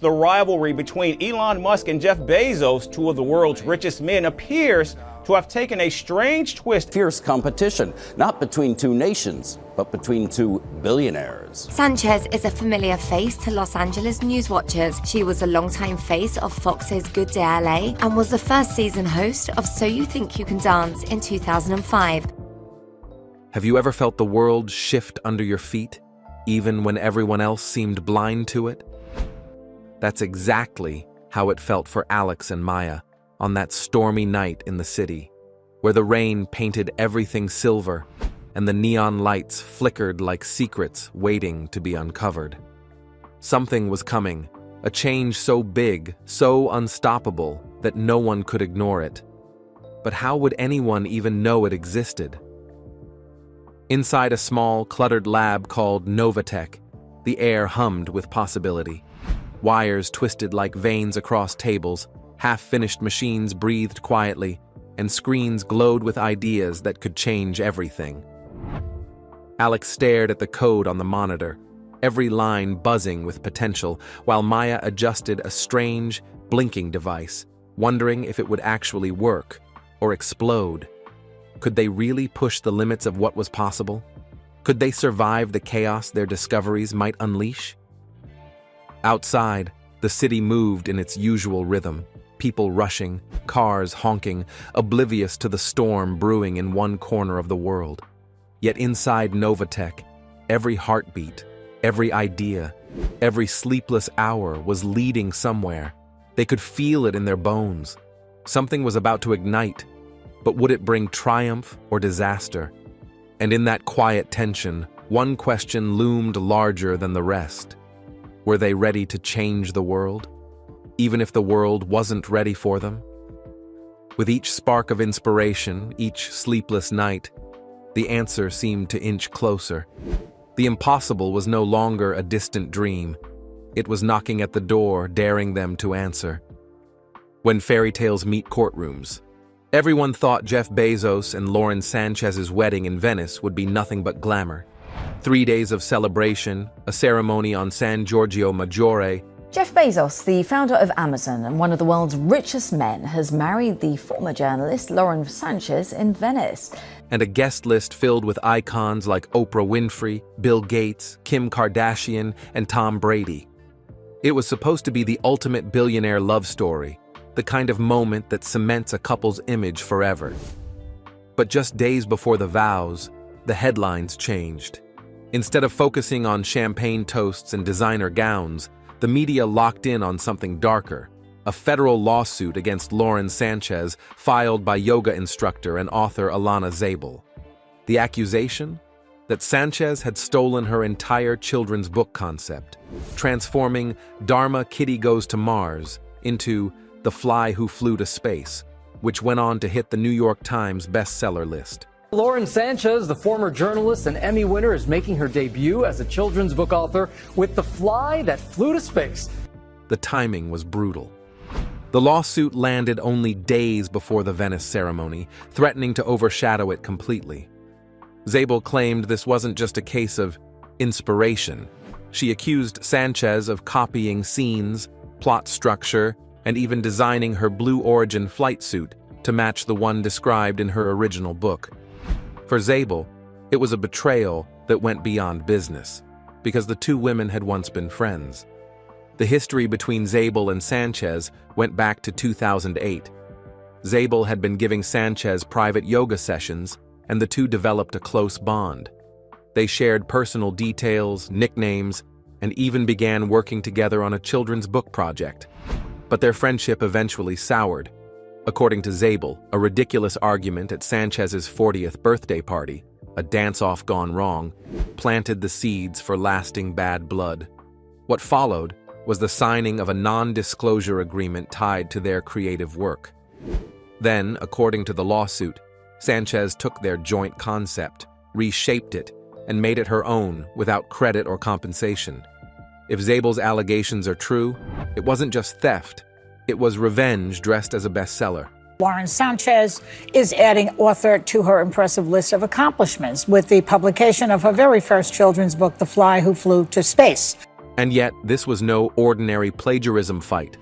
The rivalry between Elon Musk and Jeff Bezos, two of the world's richest men, appears to have taken a strange twist. Fierce competition, not between two nations, but between two billionaires. Sanchez is a familiar face to Los Angeles news watchers. She was a longtime face of Fox's Good Day LA and was the first season host of So You Think You Can Dance in 2005. Have you ever felt the world shift under your feet, even when everyone else seemed blind to it? That's exactly how it felt for Alex and Maya on that stormy night in the city, where the rain painted everything silver and the neon lights flickered like secrets waiting to be uncovered. Something was coming, a change so big, so unstoppable that no one could ignore it. But how would anyone even know it existed? Inside a small, cluttered lab called NovaTech, the air hummed with possibility. Wires twisted like veins across tables, half-finished machines breathed quietly, and screens glowed with ideas that could change everything. Alex stared at the code on the monitor, every line buzzing with potential, while Maya adjusted a strange, blinking device, wondering if it would actually work or explode. Could they really push the limits of what was possible? Could they survive the chaos their discoveries might unleash? Outside, the city moved in its usual rhythm, people rushing, cars honking, oblivious to the storm brewing in one corner of the world. Yet inside NovaTech, every heartbeat, every idea, every sleepless hour was leading somewhere. They could feel it in their bones. Something was about to ignite, but would it bring triumph or disaster? And in that quiet tension, one question loomed larger than the rest. Were they ready to change the world, even if the world wasn't ready for them? With each spark of inspiration, each sleepless night, the answer seemed to inch closer. The impossible was no longer a distant dream. It was knocking at the door, daring them to answer. When fairy tales meet courtrooms, everyone thought Jeff Bezos and Lauren Sanchez's wedding in Venice would be nothing but glamour. 3 days of celebration, a ceremony on San Giorgio Maggiore. Jeff Bezos, the founder of Amazon and one of the world's richest men, has married the former journalist Lauren Sanchez in Venice. And a guest list filled with icons like Oprah Winfrey, Bill Gates, Kim Kardashian, and Tom Brady. It was supposed to be the ultimate billionaire love story, the kind of moment that cements a couple's image forever. But just days before the vows, the headlines changed. Instead of focusing on champagne toasts and designer gowns, the media locked in on something darker, a federal lawsuit against Lauren Sanchez filed by yoga instructor and author Alana Zabel. The accusation? That Sanchez had stolen her entire children's book concept, transforming Dharma Kitty Goes to Mars into The Fly Who Flew to Space, which went on to hit the New York Times bestseller list. Lauren Sanchez, the former journalist and Emmy winner, is making her debut as a children's book author with The Fly That Flew to Space. The timing was brutal. The lawsuit landed only days before the Venice ceremony, threatening to overshadow it completely. Zabel claimed this wasn't just a case of inspiration. She accused Sanchez of copying scenes, plot structure, and even designing her Blue Origin flight suit to match the one described in her original book. For Zabel, it was a betrayal that went beyond business, because the two women had once been friends. The history between Zabel and Sanchez went back to 2008. Zabel had been giving Sanchez private yoga sessions, and the two developed a close bond. They shared personal details, nicknames, and even began working together on a children's book project. But their friendship eventually soured. According to Zabel, a ridiculous argument at Sanchez's 40th birthday party, a dance-off gone wrong, planted the seeds for lasting bad blood. What followed was the signing of a non-disclosure agreement tied to their creative work. Then, according to the lawsuit, Sanchez took their joint concept, reshaped it, and made it her own without credit or compensation. If Zabel's allegations are true, it wasn't just theft. It was revenge dressed as a bestseller. Lauren Sanchez is adding author to her impressive list of accomplishments with the publication of her very first children's book, The Fly Who Flew to Space. And yet, this was no ordinary plagiarism fight.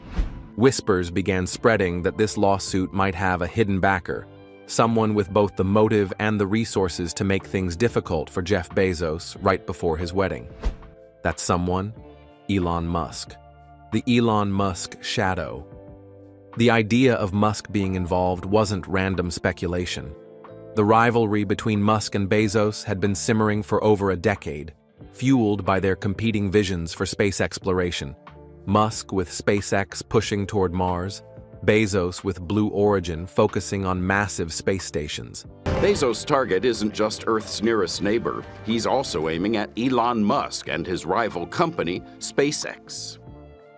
Whispers began spreading that this lawsuit might have a hidden backer, someone with both the motive and the resources to make things difficult for Jeff Bezos right before his wedding. That someone? Elon Musk. The Elon Musk shadow. The idea of Musk being involved wasn't random speculation. The rivalry between Musk and Bezos had been simmering for over a decade, fueled by their competing visions for space exploration. Musk with SpaceX pushing toward Mars, Bezos with Blue Origin focusing on massive space stations. Bezos' target isn't just Earth's nearest neighbor. He's also aiming at Elon Musk and his rival company, SpaceX.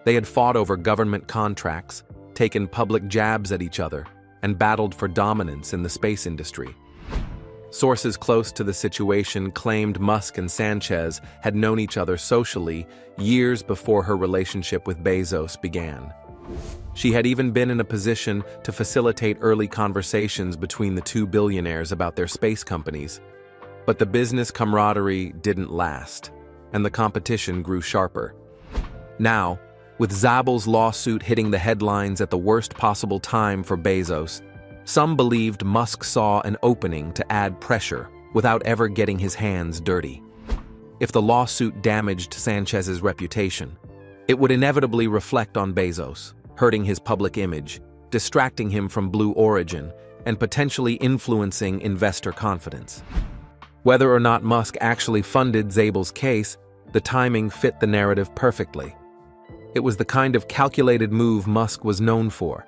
They had fought over government contracts, taken public jabs at each other, and battled for dominance in the space industry. Sources close to the situation claimed Musk and Sanchez had known each other socially years before her relationship with Bezos began. She had even been in a position to facilitate early conversations between the two billionaires about their space companies. But the business camaraderie didn't last, and the competition grew sharper. Now, with Zappel's lawsuit hitting the headlines at the worst possible time for Bezos, some believed Musk saw an opening to add pressure without ever getting his hands dirty. If the lawsuit damaged Sanchez's reputation, it would inevitably reflect on Bezos, hurting his public image, distracting him from Blue Origin, and potentially influencing investor confidence. Whether or not Musk actually funded Zappel's case, the timing fit the narrative perfectly. It was the kind of calculated move Musk was known for.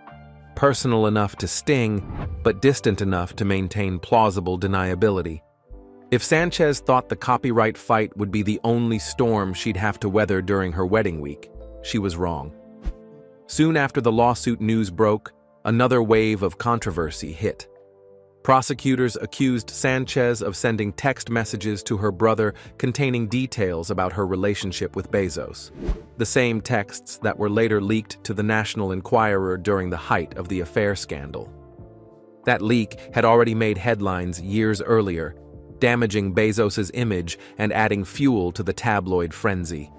Personal enough to sting, but distant enough to maintain plausible deniability. If Sanchez thought the copyright fight would be the only storm she'd have to weather during her wedding week, she was wrong. Soon after the lawsuit news broke, another wave of controversy hit. Prosecutors accused Sanchez of sending text messages to her brother containing details about her relationship with Bezos. The same texts that were later leaked to the National Enquirer during the height of the affair scandal. That leak had already made headlines years earlier, damaging Bezos's image and adding fuel to the tabloid frenzy.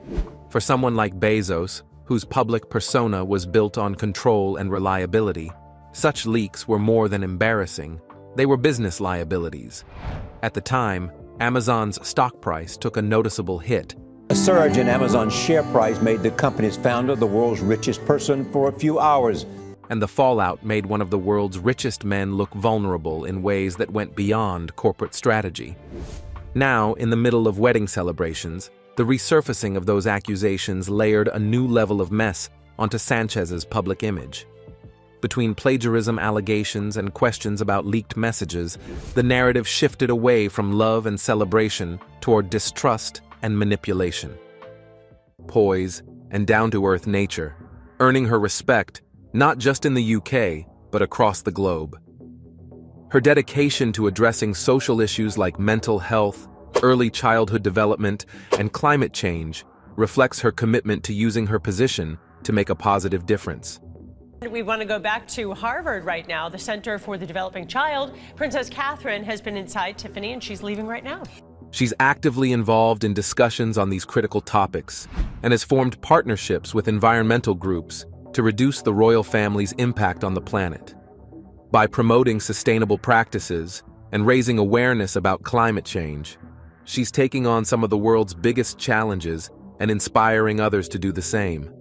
For someone like Bezos, whose public persona was built on control and reliability, such leaks were more than embarrassing. They were business liabilities. At the time, Amazon's stock price took a noticeable hit. A surge in Amazon's share price made the company's founder the world's richest person for a few hours. And the fallout made one of the world's richest men look vulnerable in ways that went beyond corporate strategy. Now, in the middle of wedding celebrations, the resurfacing of those accusations layered a new level of mess onto Sanchez's public image. Between plagiarism allegations and questions about leaked messages, the narrative shifted away from love and celebration toward distrust and manipulation. Poise and down-to-earth nature, earning her respect not just in the UK, but across the globe. Her dedication to addressing social issues like mental health, early childhood development, and climate change reflects her commitment to using her position to make a positive difference. We want to go back to Harvard right now, the Center for the Developing Child. Princess Catherine has been inside Tiffany, and she's leaving right now. She's actively involved in discussions on these critical topics and has formed partnerships with environmental groups to reduce the royal family's impact on the planet. By promoting sustainable practices and raising awareness about climate change, she's taking on some of the world's biggest challenges and inspiring others to do the same.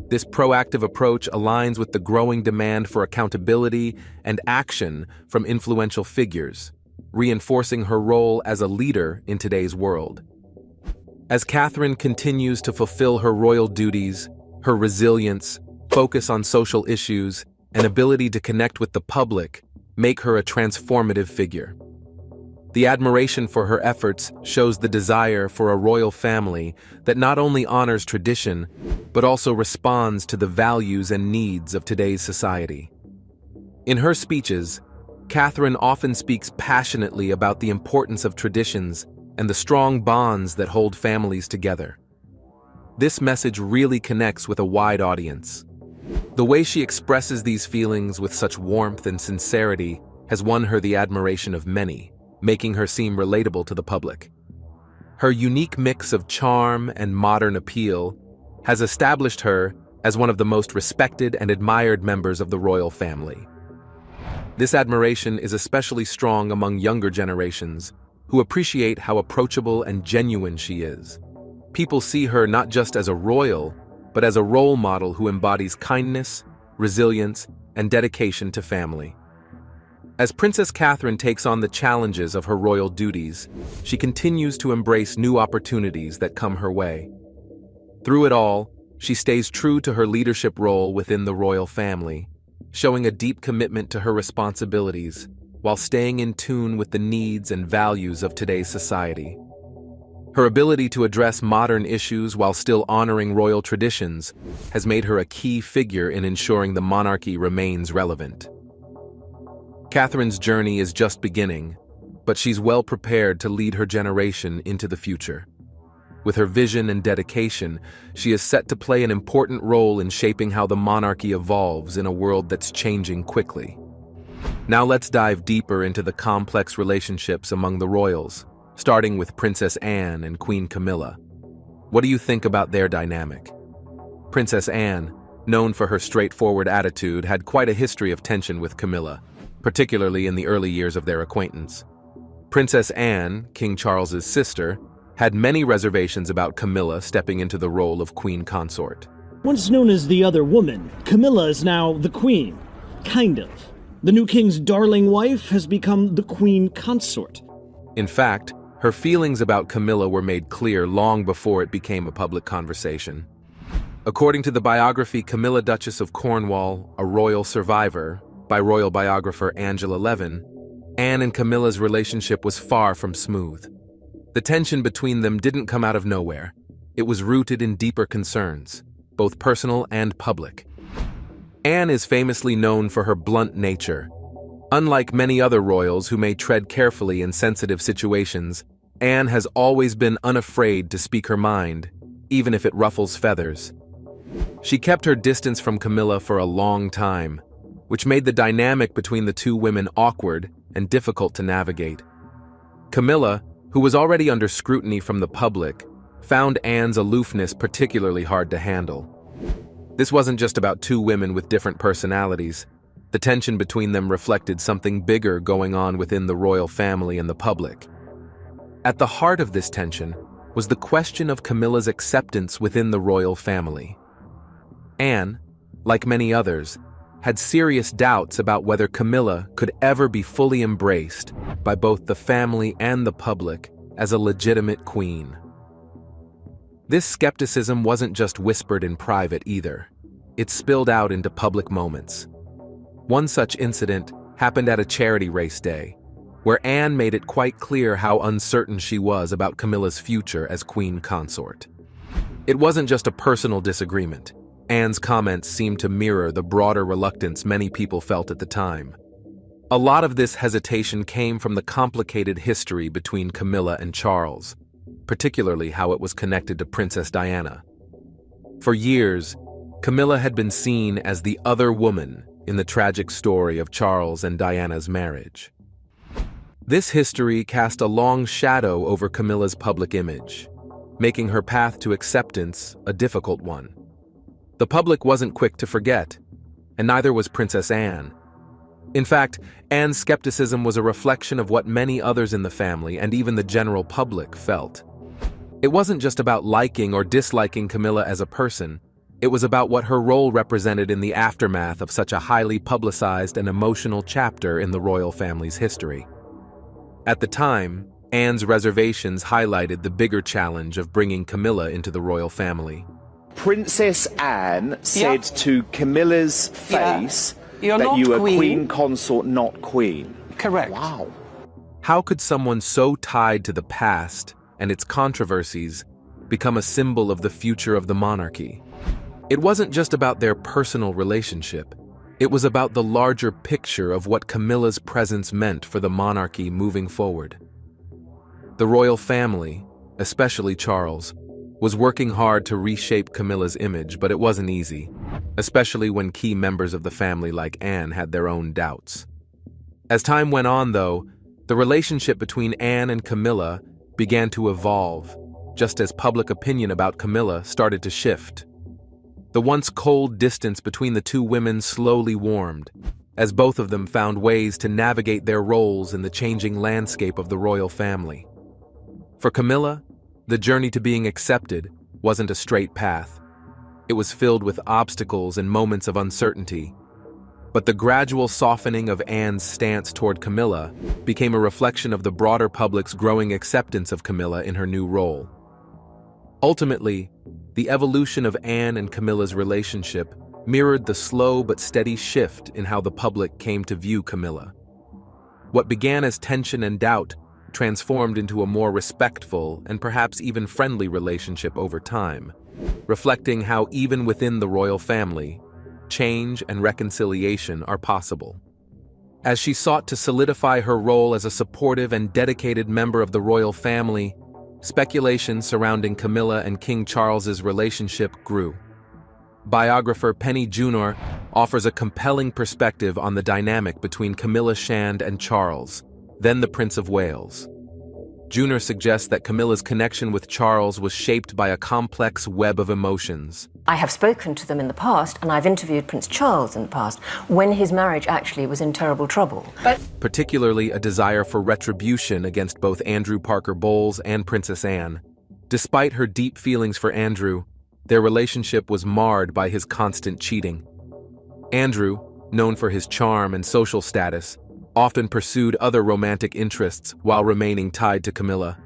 This proactive approach aligns with the growing demand for accountability and action from influential figures, reinforcing her role as a leader in today's world. As Catherine continues to fulfill her royal duties, her resilience, focus on social issues, and ability to connect with the public make her a transformative figure. The admiration for her efforts shows the desire for a royal family that not only honors tradition, but also responds to the values and needs of today's society. In her speeches, Catherine often speaks passionately about the importance of traditions and the strong bonds that hold families together. This message really connects with a wide audience. The way she expresses these feelings with such warmth and sincerity has won her the admiration of many, making her seem relatable to the public. Her unique mix of charm and modern appeal has established her as one of the most respected and admired members of the royal family. This admiration is especially strong among younger generations, who appreciate how approachable and genuine she is. People see her not just as a royal, but as a role model who embodies kindness, resilience, and dedication to family. As Princess Catherine takes on the challenges of her royal duties, she continues to embrace new opportunities that come her way. Through it all, she stays true to her leadership role within the royal family, showing a deep commitment to her responsibilities while staying in tune with the needs and values of today's society. Her ability to address modern issues while still honoring royal traditions has made her a key figure in ensuring the monarchy remains relevant. Catherine's journey is just beginning, but she's well prepared to lead her generation into the future. With her vision and dedication, she is set to play an important role in shaping how the monarchy evolves in a world that's changing quickly. Now let's dive deeper into the complex relationships among the royals, starting with Princess Anne and Queen Camilla. What do you think about their dynamic? Princess Anne, known for her straightforward attitude, had quite a history of tension with Camilla, particularly in the early years of their acquaintance. Princess Anne, King Charles's sister, had many reservations about Camilla stepping into the role of queen consort. Once known as the other woman, Camilla is now the queen. Kind of. The new king's darling wife has become the queen consort. In fact, her feelings about Camilla were made clear long before it became a public conversation. According to the biography Camilla, Duchess of Cornwall, A Royal Survivor, by royal biographer Angela Levin, Anne and Camilla's relationship was far from smooth. The tension between them didn't come out of nowhere. It was rooted in deeper concerns, both personal and public. Anne is famously known for her blunt nature. Unlike many other royals who may tread carefully in sensitive situations, Anne has always been unafraid to speak her mind, even if it ruffles feathers. She kept her distance from Camilla for a long time, which made the dynamic between the two women awkward and difficult to navigate. Camilla, who was already under scrutiny from the public, found Anne's aloofness particularly hard to handle. This wasn't just about two women with different personalities. The tension between them reflected something bigger going on within the royal family and the public. At the heart of this tension was the question of Camilla's acceptance within the royal family. Anne, like many others, had serious doubts about whether Camilla could ever be fully embraced by both the family and the public as a legitimate queen. This skepticism wasn't just whispered in private either. It spilled out into public moments. One such incident happened at a charity race day, where Anne made it quite clear how uncertain she was about Camilla's future as queen consort. It wasn't just a personal disagreement. Anne's comments seemed to mirror the broader reluctance many people felt at the time. A lot of this hesitation came from the complicated history between Camilla and Charles, particularly how it was connected to Princess Diana. For years, Camilla had been seen as the other woman in the tragic story of Charles and Diana's marriage. This history cast a long shadow over Camilla's public image, making her path to acceptance a difficult one. The public wasn't quick to forget, and neither was Princess Anne. In fact, Anne's skepticism was a reflection of what many others in the family and even the general public felt. It wasn't just about liking or disliking Camilla as a person. It was about what her role represented in the aftermath of such a highly publicized and emotional chapter in the royal family's history. At the time, Anne's reservations highlighted the bigger challenge of bringing Camilla into the royal family. Princess Anne said to Camilla's face that you were queen consort, not queen. Correct. Wow. How could someone so tied to the past and its controversies become a symbol of the future of the monarchy? It wasn't just about their personal relationship. It was about the larger picture of what Camilla's presence meant for the monarchy moving forward. The royal family, especially Charles, was working hard to reshape Camilla's image, but it wasn't easy, especially when key members of the family like Anne had their own doubts. As time went on, though, the relationship between Anne and Camilla began to evolve, just as public opinion about Camilla started to shift. The once cold distance between the two women slowly warmed, as both of them found ways to navigate their roles in the changing landscape of the royal family. For Camilla, the journey to being accepted wasn't a straight path. It was filled with obstacles and moments of uncertainty. But the gradual softening of Anne's stance toward Camilla became a reflection of the broader public's growing acceptance of Camilla in her new role. Ultimately, the evolution of Anne and Camilla's relationship mirrored the slow but steady shift in how the public came to view Camilla. What began as tension and doubt transformed into a more respectful and perhaps even friendly relationship over time, reflecting how even within the royal family, change and reconciliation are possible. As she sought to solidify her role as a supportive and dedicated member of the royal family, speculation surrounding Camilla and King Charles's relationship grew. Biographer Penny Junor offers a compelling perspective on the dynamic between Camilla Shand and Charles, then the Prince of Wales. Junor suggests that Camilla's connection with Charles was shaped by a complex web of emotions. I have spoken to them in the past, and I've interviewed Prince Charles in the past, when his marriage actually was in terrible trouble. Particularly a desire for retribution against both Andrew Parker Bowles and Princess Anne. Despite her deep feelings for Andrew, their relationship was marred by his constant cheating. Andrew, known for his charm and social status, often pursued other romantic interests while remaining tied to Camilla.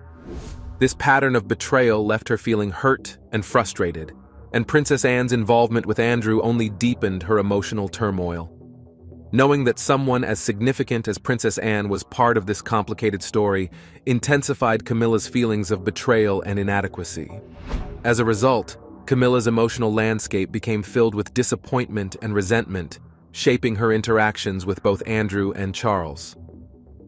This pattern of betrayal left her feeling hurt and frustrated, and Princess Anne's involvement with Andrew only deepened her emotional turmoil. Knowing that someone as significant as Princess Anne was part of this complicated story intensified Camilla's feelings of betrayal and inadequacy. As a result, Camilla's emotional landscape became filled with disappointment and resentment, shaping her interactions with both Andrew and Charles.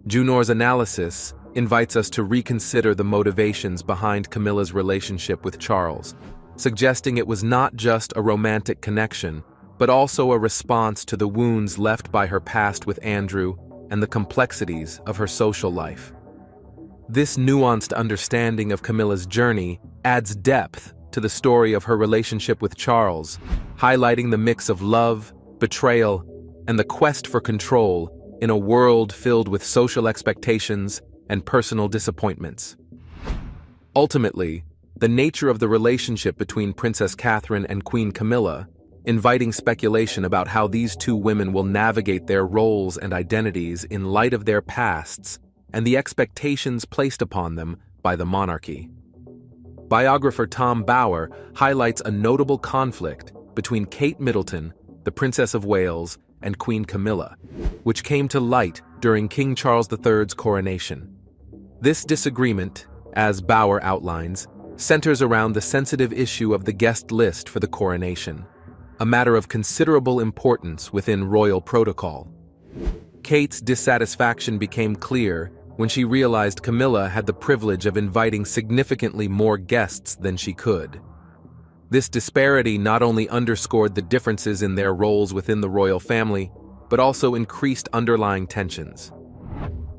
Junor's analysis invites us to reconsider the motivations behind Camilla's relationship with Charles, suggesting it was not just a romantic connection, but also a response to the wounds left by her past with Andrew and the complexities of her social life. This nuanced understanding of Camilla's journey adds depth to the story of her relationship with Charles, highlighting the mix of love, betrayal, and the quest for control in a world filled with social expectations and personal disappointments. Ultimately, the nature of the relationship between Princess Catherine and Queen Camilla, inviting speculation about how these two women will navigate their roles and identities in light of their pasts and the expectations placed upon them by the monarchy. Biographer Tom Bower highlights a notable conflict between Kate Middleton, the Princess of Wales, and Queen Camilla, which came to light during King Charles III's coronation. This disagreement, as Bower outlines, centers around the sensitive issue of the guest list for the coronation, a matter of considerable importance within royal protocol. Kate's dissatisfaction became clear when she realized Camilla had the privilege of inviting significantly more guests than she could. This disparity not only underscored the differences in their roles within the royal family, but also increased underlying tensions.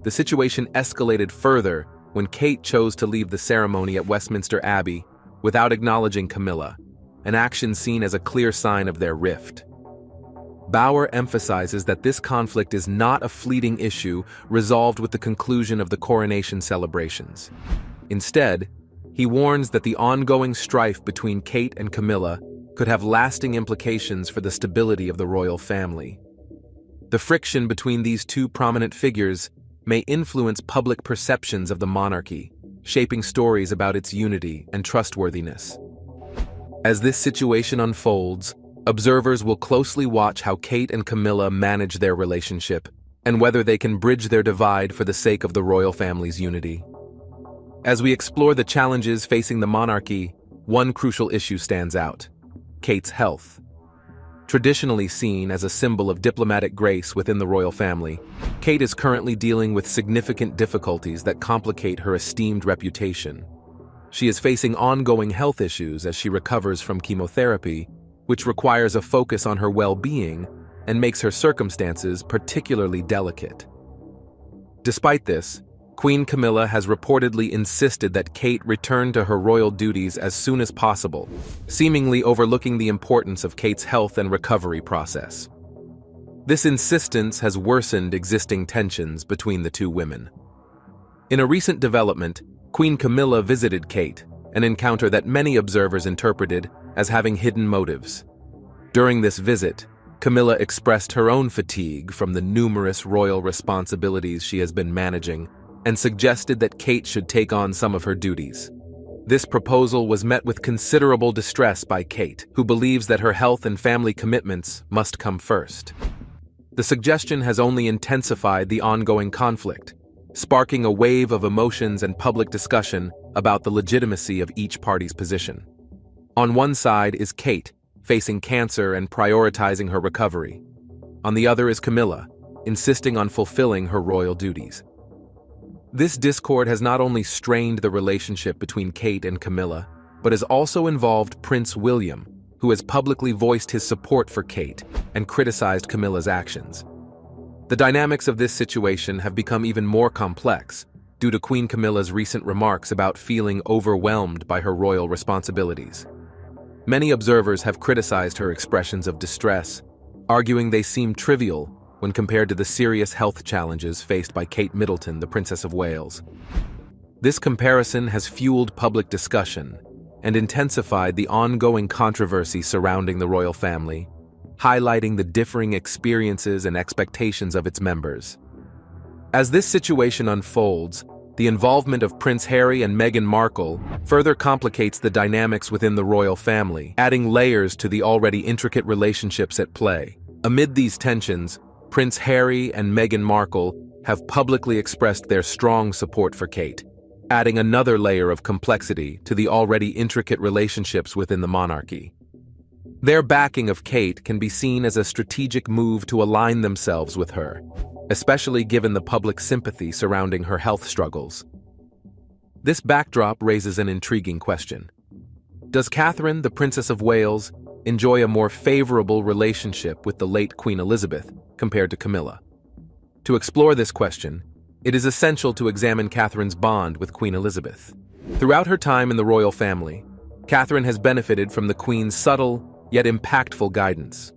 The situation escalated further when Kate chose to leave the ceremony at Westminster Abbey without acknowledging Camilla, an action seen as a clear sign of their rift. Bower emphasizes that this conflict is not a fleeting issue resolved with the conclusion of the coronation celebrations. Instead, he warns that the ongoing strife between Kate and Camilla could have lasting implications for the stability of the royal family. The friction between these two prominent figures may influence public perceptions of the monarchy, shaping stories about its unity and trustworthiness. As this situation unfolds, observers will closely watch how Kate and Camilla manage their relationship and whether they can bridge their divide for the sake of the royal family's unity. As we explore the challenges facing the monarchy, one crucial issue stands out: Kate's health. Traditionally seen as a symbol of diplomatic grace within the royal family, Kate is currently dealing with significant difficulties that complicate her esteemed reputation. She is facing ongoing health issues as she recovers from chemotherapy, which requires a focus on her well-being and makes her circumstances particularly delicate. Despite this, Queen Camilla has reportedly insisted that Kate return to her royal duties as soon as possible, seemingly overlooking the importance of Kate's health and recovery process. This insistence has worsened existing tensions between the two women. In a recent development, Queen Camilla visited Kate, an encounter that many observers interpreted as having hidden motives. During this visit, Camilla expressed her own fatigue from the numerous royal responsibilities she has been managing and suggested that Kate should take on some of her duties. This proposal was met with considerable distress by Kate, who believes that her health and family commitments must come first. The suggestion has only intensified the ongoing conflict, sparking a wave of emotions and public discussion about the legitimacy of each party's position. On one side is Kate, facing cancer and prioritizing her recovery. On the other is Camilla, insisting on fulfilling her royal duties. This discord has not only strained the relationship between Kate and Camilla, but has also involved Prince William, who has publicly voiced his support for Kate and criticized Camilla's actions. The dynamics of this situation have become even more complex due to Queen Camilla's recent remarks about feeling overwhelmed by her royal responsibilities. Many observers have criticized her expressions of distress, arguing they seem trivial when compared to the serious health challenges faced by Kate Middleton, the Princess of Wales. This comparison has fueled public discussion and intensified the ongoing controversy surrounding the royal family, highlighting the differing experiences and expectations of its members. As this situation unfolds, the involvement of Prince Harry and Meghan Markle further complicates the dynamics within the royal family, adding layers to the already intricate relationships at play. Amid these tensions, Prince Harry and Meghan Markle have publicly expressed their strong support for Kate, adding another layer of complexity to the already intricate relationships within the monarchy. Their backing of Kate can be seen as a strategic move to align themselves with her, especially given the public sympathy surrounding her health struggles. This backdrop raises an intriguing question. Does Catherine, the Princess of Wales, enjoy a more favorable relationship with the late Queen Elizabeth compared to Camilla? To explore this question, it is essential to examine Catherine's bond with Queen Elizabeth. Throughout her time in the royal family, Catherine has benefited from the Queen's subtle yet impactful guidance.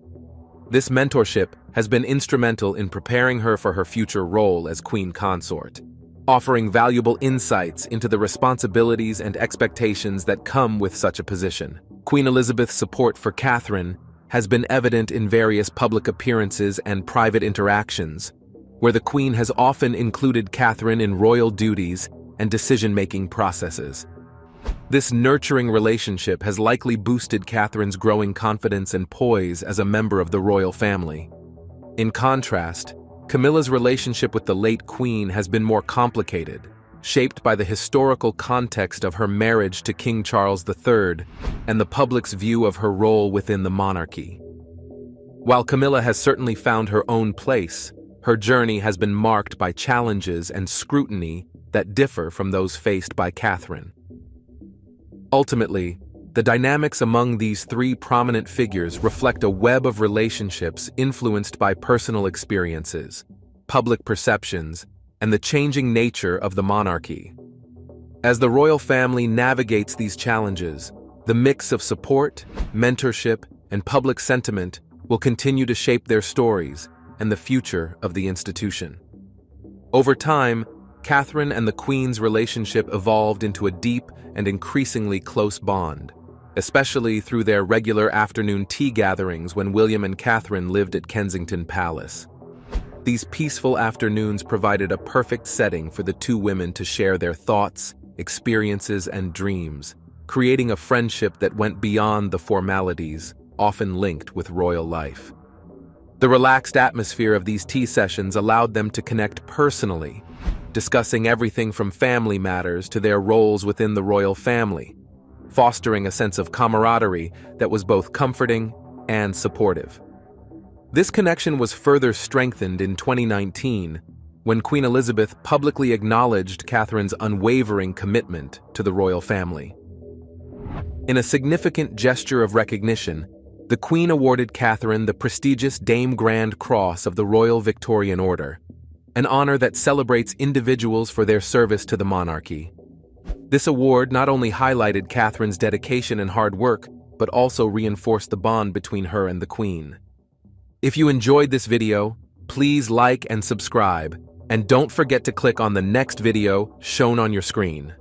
This mentorship has been instrumental in preparing her for her future role as Queen Consort, offering valuable insights into the responsibilities and expectations that come with such a position. Queen Elizabeth's support for Catherine has been evident in various public appearances and private interactions, where the Queen has often included Catherine in royal duties and decision-making processes. This nurturing relationship has likely boosted Catherine's growing confidence and poise as a member of the royal family. In contrast, Camilla's relationship with the late Queen has been more complicated, shaped by the historical context of her marriage to King Charles III and the public's view of her role within the monarchy. While Camilla has certainly found her own place, her journey has been marked by challenges and scrutiny that differ from those faced by Catherine. Ultimately, the dynamics among these three prominent figures reflect a web of relationships influenced by personal experiences, public perceptions, and the changing nature of the monarchy. As the royal family navigates these challenges, the mix of support, mentorship, and public sentiment will continue to shape their stories and the future of the institution. Over time, Catherine and the Queen's relationship evolved into a deep and increasingly close bond, especially through their regular afternoon tea gatherings when William and Catherine lived at Kensington Palace. These peaceful afternoons provided a perfect setting for the two women to share their thoughts, experiences, and dreams, creating a friendship that went beyond the formalities often linked with royal life. The relaxed atmosphere of these tea sessions allowed them to connect personally, discussing everything from family matters to their roles within the royal family, fostering a sense of camaraderie that was both comforting and supportive. This connection was further strengthened in 2019 when Queen Elizabeth publicly acknowledged Catherine's unwavering commitment to the royal family. In a significant gesture of recognition, the Queen awarded Catherine the prestigious Dame Grand Cross of the Royal Victorian Order. an honor that celebrates individuals for their service to the monarchy. This award not only highlighted Catherine's dedication and hard work, but also reinforced the bond between her and the Queen. If you enjoyed this video, please like and subscribe, and don't forget to click on the next video shown on your screen.